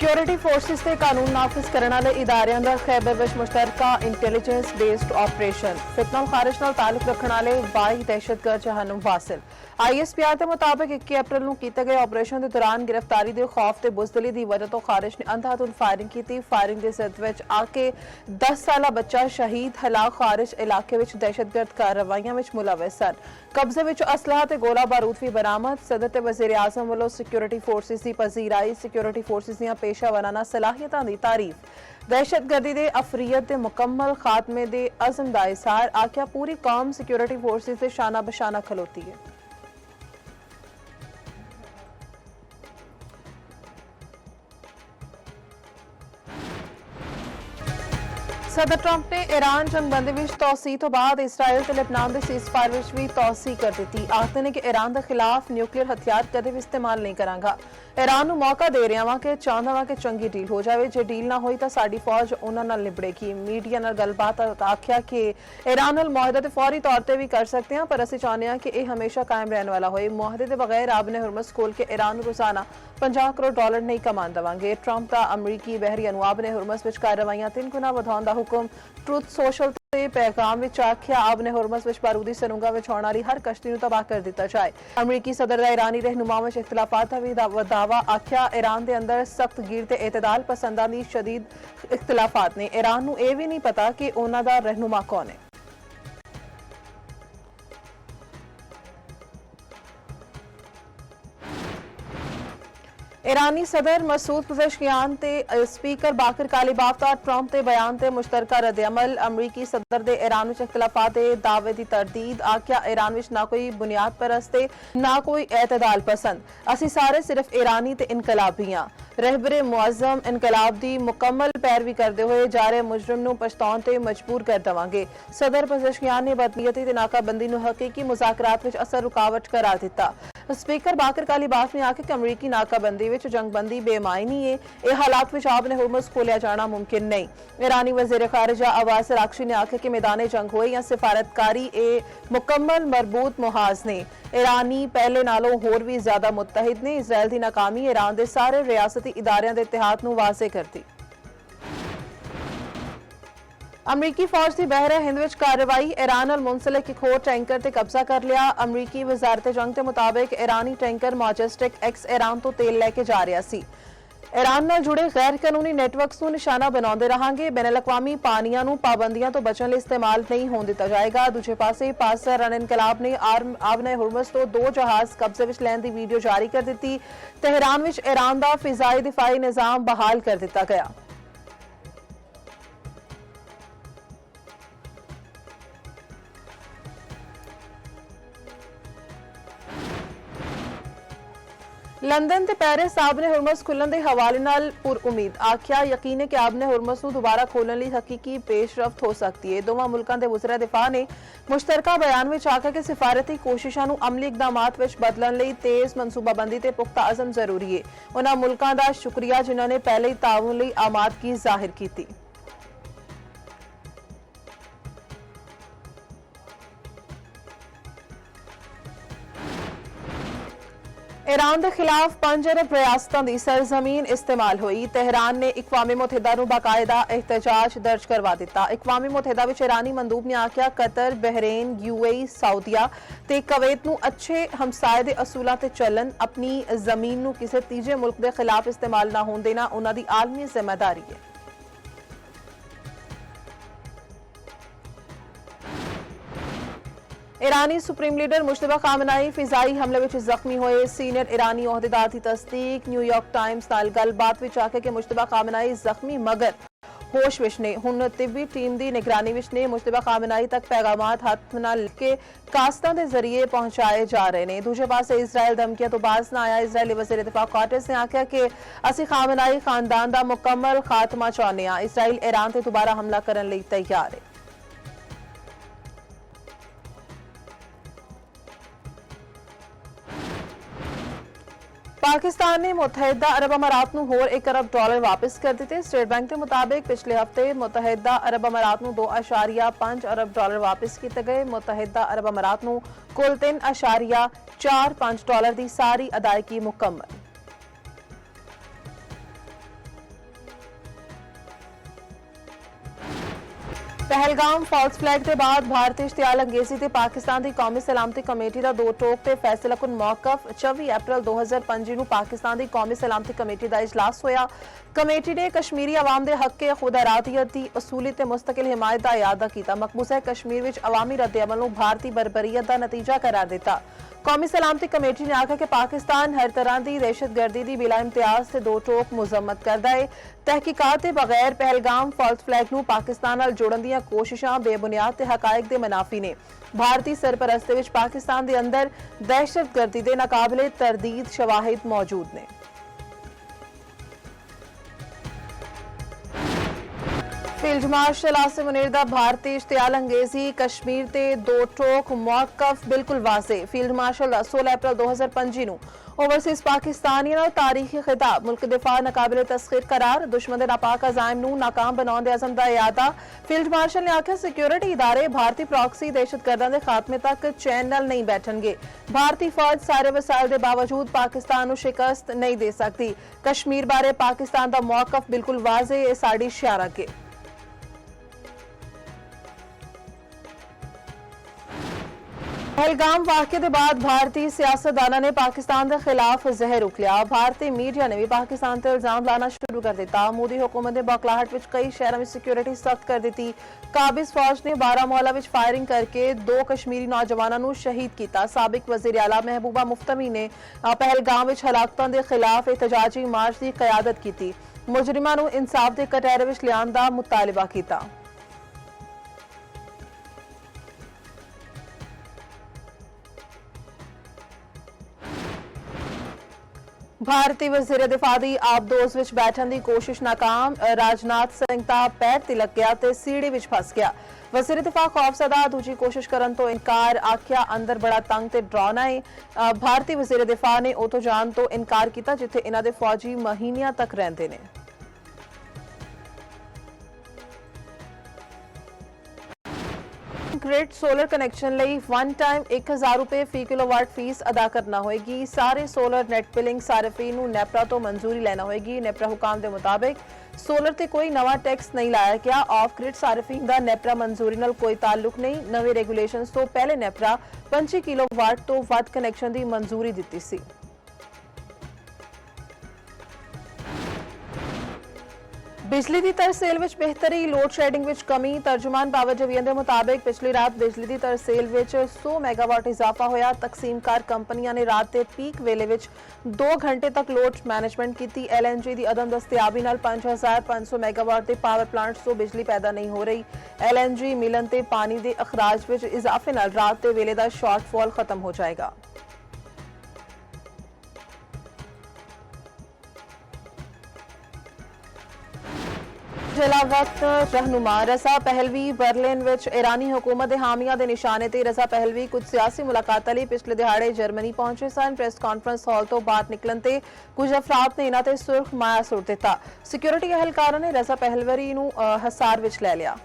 Security forces से कानून नाफिज करने वाले इदारियां दा खैबर विच मुश्तरका इंटैलीजेंस बेस्ड ऑपरेशन फितना खारिज नाल ताल्लुक रखने वाले 22 दहशतगर्द जहनुम वासिल ISPR के मुताबिक 21 अप्रैल ਨੂੰ ਕੀਤੇ ਗਏ ਆਪਰੇਸ਼ਨ ਦੇ ਦੌਰਾਨ ਗ੍ਰਿਫਤਾਰੀ ਦੇ ਖੌਫ ਤੇ ਬੁਜ਼ਦਿਲੀ ਦੀ ਵਜ੍ਹਾ ਤੋਂ ਖਾਰਿਜ ਨੇ ਅੰਧਾਧੁੰਦ ਫਾਇਰਿੰਗ ਕੀਤੀ। ਫਾਇਰਿੰਗ ਦੇ ਜ਼ਦ ਵਿੱਚ ਆ ਕੇ 10 ਸਾਲਾ ਬੱਚਾ ਸ਼ਹੀਦ ਹਲਾਕ ਖਾਰਿਜ ਇਲਾਕੇ ਵਿੱਚ ਦਹਿਸ਼ਤਗਰਦ ਕਾਰਵਾਈਆਂ ਵਿੱਚ ਮੁਲਵਿਸ ਸਨ। ਕਬਜ਼ੇ ਵਿੱਚ ਅਸਲਹਾ ਤੇ ਗੋਲਾ ਬਾਰੂਦ ਵੀ ਬਰਾਮਦ। ਸਦਰ ਤੇ ਵਜ਼ੀਰ ਆਜ਼ਮ ਵੱਲੋਂ ਸਿਕਿਉਰਿਟੀ ਫੋਰਸਿਸ ਦੀ ਪਜ਼ੀਰਾਈ ਸਿਕਿਉਰਿਟੀ ਫੋਰਸਿਸ ਦੀਆਂ ਪੇਸ਼ਾਵਰਾਨਾ ਸਲਾਹੀਅਤਾਂ ਦੀ ਤਾਰੀਫ। दहशतगर्दी दे अफरीयत दे मुकम्मल खात्मे दे अज़म दा इज़हार। आख्या पूरी कौम सिक्योरिटी फोर्सेस से शाना बशाना खलोती है। सदर ट्रंप ने ईरान जंगबंदी विच तौसीह तो बाद इसराइल ते लेबनान दे सीज़फायर विच भी तौसीह कर दी। आखदे ने कि ईरान के खिलाफ न्यूक्लियर हथियार कदे भी इस्तेमाल नहीं करांगा। ईरान नूं मौका दे रहा वां कि चाहंदा वां कि चंगी डील हो जाए। जे डील ना होई तां साडी फौज उन्हां नाल निबड़ेगी। मीडिया नाल गलबात आख्या कि ईरान नाल मुआहदा ते फौरी तौर पर भी कर सकते हैं, पर असीं चाहुंदे हां कि यह हमेशा कायम रहने वाला होए। मुआहदे के बगैर आबने हुरमस खोल के ईरान नूं रोजाना $50 करोड़ नहीं कमान देवांगे। ट्रंप का अमरीकी बहरी अनु आबने हुरमस विच कार्रवाइयां 3 गुना वधाउण दा हुक्म। ट्रुथ सोशल ते पैगाम विच आख्या आबने हुरमस विच बारूदी सरंगा विच होण वाली हर कश्ती नूं तबाह कर दिता जाए। अमरीकी सदर दा ईरानी रहनुमावां विच इख्तिलाफात दा भी दावा। आख्या ईरान दे अंदर सख्त गिर ते एतदाल पसंदां दी शदीद इख्तिलाफात ने। ईरान नूं इह भी नहीं पता कि उन्हां दा रहनुमा कौन है। ईरानी सदर मसूद पज़ेश्कियान ते स्पीकर बाकर कालिबाफ दा ट्रंप के बयान ते मुश्तरका रद्द-ए-अमल। अमरीकी सदर दे ईरान विच इख्तिलाफात दे दावे दी तरदीद। आख्या ईरान विच ना कोई बुनियाद परस्त ना कोई एतदाल पसंद। असीं सारे सिर्फ ईरानी ते इनकलाबी हां। रहबरे मुअज़्ज़म इनकलाब दी मुकम्मल पैरवी करते हुए जारे मुजरिम नूं पछताउण ते मजबूर कर देवांगे। सदर पज़ेश्कियान ने बदनीयती ते नाकाबंदी नूं हकीकी मुज़ाकरात विच असर रुकावट करार दिता। स्पीकर बाकर कालिबाफ ने आख्या कि अमरीकी नाकाबंदी विच जंगबंदी बेमायनी है। यह हालात विच आबने हुरमस खोलिया जाना मुमकिन नहीं। ईरानी वज़ीर खारिजा अब्बास अराग़ची ने आख्या कि मैदान जंग होए या सिफारतकारी मुकम्मल मरबूत मुहाज ने। ईरानी पहले नालों होर भी ज्यादा मुत्तहिद ने। इजराइल की नाकामी ईरान के सारे रियासती इदारियां दे इत्तेहाद नूं वाज़े करती। अमरीकी फौज की बहरा हिंद विच कार्रवाई। ईरान नाल मुंसलिक एक होर टैंकर ते कब्जा कर लिया। अमरीकी वजारत जंग के मुताबिक ईरानी टैंकर मॉजेस्टिक एक्स ईरान तो तेल लैके जा रहा सी। ईरान नाल जुड़े गैर कानूनी नैटवर्क्स नूं निशाना बनाउंदे रहांगे। बैन अल-अक़वामी पानियां नूं पाबंदियां तो बचण लई इस्तेमाल नहीं होण दिता जाएगा। दूजे पासे पासर रण इनकलाब ने आबने हुरमस तो 2 जहाज कब्जे विच लैण दी वीडियो जारी कर दी। तेहरान विच ईरान दा फिजाई दिफाई निज़ाम बहाल कर दिता गया। लंदन ते पेरिस आबने हुरमस खुलण दे हवाले नाल पुर उम्मीद। आख्या यकीन है कि आबने हुरमस नूं दोबारा खोलण लई हकीकी पेशरफ्त हो सकती है। दोवां मुल्कां दे वज़ीर दिफा ने मुश्तरका बयान विच आख्या कि सिफारती कोशिशां नूं अमली इकदामात विच बदलण लई तेज़ मनसूबाबंदी ते पुख्ता अज़म जरूरी है। उन्हां मुल्कां दा शुक्रिया जिन्हां ने पहले ही ताउन लई आमादगी ज़ाहिर कीती। ईरान के खिलाफ 5 अरब रियासतों की सरजमीन इस्तेमाल हुई। तेहरान ने इकवामी मुत्तहिदा नूं बाकायदा एहतजाज दर्ज करवा दिता। इकवामी मुत्तहिदा विच ईरानी मंदूब ने आख्या कतर, बहरेन, UAE, सऊदिया ते कवैत नूं अच्छे हमसाए दे असूलां ते चलन। अपनी जमीन नूं किसी तीजे मुल्क के खिलाफ इस्तेमाल ना होण देना उन्हां दी आलमी जिम्मेदारी है। ईरानी सुप्रीम लीडर मुश्तबा खामनाई फिजाई हमले विच जख्मी होए। सीनियर ईरानी ओहदेदार की तस्दीक। न्यूयॉर्क टाइम्स नाल गलबात विच आखे कि मुश्तबा खामनाई जख्मी मगर होश विच ने। हुण तिब्बी टीम की निगरानी विच ने। मुश्तबा खामनाई तक पैगामात हथ नाल के कास्तां दे जरिए पहुंचाए जा रहे हैं। दूजे पासे इसराइल धमकियां तो बाज ना आया। इसराइली वज़ीर दिफा कॉटेस ने आख्या कि असीं खामनाई खानदान का मुकम्मल खात्मा चाहुंदे हां। इसराइल ईरान ते दोबारा हमला करन लई तैयार है। पाकिस्तान ने मुत्तहिदा अरब अमारात नूं होर $1 अरब वापस कर दिते। स्टेट बैंक के मुताबिक पिछले हफ्ते मुत्तहिदा अरब अमारात नूं $2.5 अरब वापस किए गए। मुत्तहिदा अरब अमारात नूं कुल $3.45 की सारी अदायगी मुकम्मल। पहलगाम फॉल्स फ्लैग के बाद भारतीय इश्तियाल अंगेजी ते पाकिस्तान की कौमी सलामती कमेटी का दो टोक ते फैसला कुन मौकफ 24 अप्रैल 2005 ਨੂੰ पाकिस्तान की कौमी सलामती कमेटी का इजलास होया। कमेटी ने कश्मीरी अवाम के हक के खुद अरादियत की असूली ते मुस्तकिल हिमायत का इरादा किया। मकबूजा कश्मीर में अवामी रद्द-ए-अमल नूं भारतीय बरबरीयत का नतीजा करार दिता। कौमी सलामती कमेटी ने आखा कि पाकिस्तान हर तरह की दहशतगर्दी की बिला इम्तियाज से दो टोक मुजम्मत करता है। तहकीकात बगैर पहलगाम फॉल्स फ्लैग नूं पाकिस्तान नाल जोड़न दी कोशिशां बेबुनियाद ते हकायक दे मनाफी ने। भारतीय सरपरस्ती विच पाकिस्तान दे अंदर दहशतगर्दी दे नाकाबिले तरदीद शवाहिद मौजूद ने। फील्ड मार्शल आसिम मुनीर दा भारतीय इश्तियाल अंगेजी कश्मीर ते दो टोक मौकफ बिल्कुल वाज़े। फील्ड मार्शल 16 अप्रैल 2025 ਨੂੰ ओवरसीज पाकिस्तानियों नाल तारीखी खिताब मुल्क दिफा नाकाबिले तस्खीर करार दुश्मन दे नापाक अजाइम नूं नाकाम बनाउण दे अज़म दा इयादा। फील्ड मार्शल ने आख्या सिक्योरिटी इदारे भारतीय प्रॉक्सी दहशतगर्दां दे खात्मे तक चैन नाल नहीं बैठणगे। भारतीय फौज सारे वसाइल दे बावजूद पाकिस्तान नूं शिकस्त नहीं दे सकती। कश्मीर बारे पाकिस्तान दा मौकफ बिल्कुल वाज़े है साडी शयारा के। पहलगाम वाक़े के बाद भारतीय सियासतदानों ने पाकिस्तान के खिलाफ जहर उकलिया। भारतीय मीडिया ने भी पाकिस्तान से इल्जाम लाना शुरू कर दिता। मोदी हुकूमत ने बौखलाहट विच कई शहरों में सिक्योरिटी सख्त कर दी। काबिज फौज ने बारामूला विच फायरिंग करके 2 कश्मीरी नौजवानों को शहीद किया। साबिक वज़ीर आला महबूबा मुफ्तमी ने पहलगाम विच हलाकतों के खिलाफ एहतजाजी मार्च की क़यादत की। मुजरिमां नूं इंसाफ के कटहरे विच लियाउण दा मुतालबा किया। भारतीय वज़ीर दिफा की आबदोज विच बैठन की कोशिश नाकाम। राजनाथ सिंह दा पैर तिलक गया ते सीढ़ी विच फस गया। वज़ीर दिफा खौफजदा दूजी कोशिश करन तो इनकार आख्या अंदर बड़ा तंग ते डरावना है। भारतीय वज़ीर दिफा ने उतो जान तो इनकार किया जिथे इन्हां दे फौजी महीनियां तक रहिंदे ने। ग्रिड सोलर कनैक्शन ਲਈ वन टाइम 1000 रुपए फी किलोवाट फीस अदा करना होएगी। सारे सोलर नेट बिलिंग सारिफीन ਨੂੰ नेपरा तो मंजूरी लेना होएगी। नेपरा हुकाम के मुताबिक सोलर ते कोई नवा टैक्स नहीं लाया गया। ऑफ ग्रिड सारिफीन का नेपरा मंजूरी नाल कोई ताल्लुक नहीं। नवे रेगुलेशनस तो पहले नेपरा 25 किलोवाट तो वध कनैक्शन की मंजूरी दी सी। बिजली की तरसेल विच बेहतरी लोड शेडिंग विच कमी। तर्जुमान बाबर जवीन के मुताबिक पिछली रात बिजली की तरसेल विच 100 मेगावाट इजाफा होया। तकसीमकार कंपनियां ने रात के पीक वेले विच 2 घंटे तक लोड मैनेजमेंट की। LNG की अदम दस्तियाबी नाल 5500 मेगावाट के पावर प्लांट्स तो बिजली पैदा नहीं हो रही। LNG मिलन ते पानी के अखराज विच इजाफे नाल रात के वेले का शॉर्टफॉल खत्म हो जाएगा। जिला वक्त रहनुमा रजा पहलवी बर्लिन विच ईरानी हुकूमत के हामिया के निशाने ते रजा पहलवी कुछ सियासी मुलाकात लई पिछले दिहाड़े जर्मनी पहुंचे सन। प्रेस कॉन्फ्रेंस हॉल तो बाहर निकलन ते कुछ अफराद ने इन्हां ते सुर्ख माया सुट दिता। सिक्योरिटी एहलकारां ने रजा पहलवी नूं हसार विच लै लिया।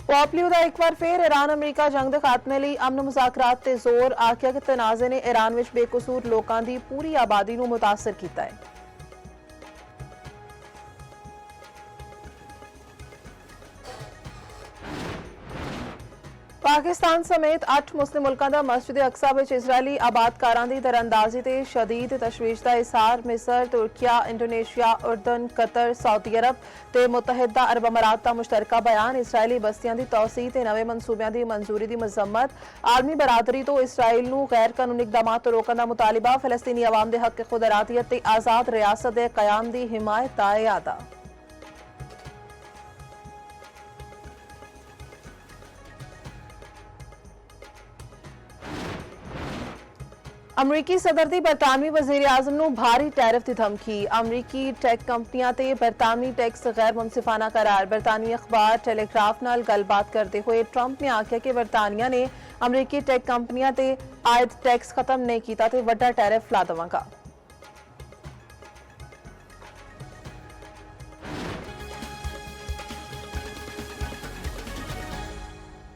पॉपलियो का एक बार फिर ईरान अमरीका जंग के खात्मे लिए अमन मुज़ाकरात ते जोर। आख्या कि तनाज़े ने ईरान विच बेकसूर लोगों की पूरी आबादी को मुतासर किया है। पाकिस्तान समेत 8 मुस्लिम मुल्कों का मस्जिद अक्सा विच इजरायली आबादकारां दी दरअंदाजी ते शदीद तशवीश का इजहार। मिस्र, तुर्किया, इंडोनेशिया, उर्दन, कतर, सऊदी अरब ते मुतहदा अरब अमारात का मुश्तरका बयान। इसराइली बस्तियां की तौसी ते नवे मनसूबियां की मंजूरी की मजम्मत। आलमी बरादरी तो इसराइल नूं गैर कानूनी इकदामात तो रोकने का मुतालबा। फलस्तीनी अवाम के हक खुद अरादियत ते आज़ाद रियासत के कयाम की हिमायत का इरादा। अमरीकी सदर की बरतानवी वजीर आजम नूं भारी टैरिफ की धमकी। अमरीकी टैक कंपनियां ते बरतानवी टैक्स गैर मुनसिफाना करार। बरतानवी अखबार टेलीग्राफ नाल गलबात करते हुए ट्रंप ने आख्या कि बरतानिया ने अमरीकी टैक कंपनियां ते आयद टैक्स खत्म नहीं किया ते वड्डा टैरिफ ला देवांगा।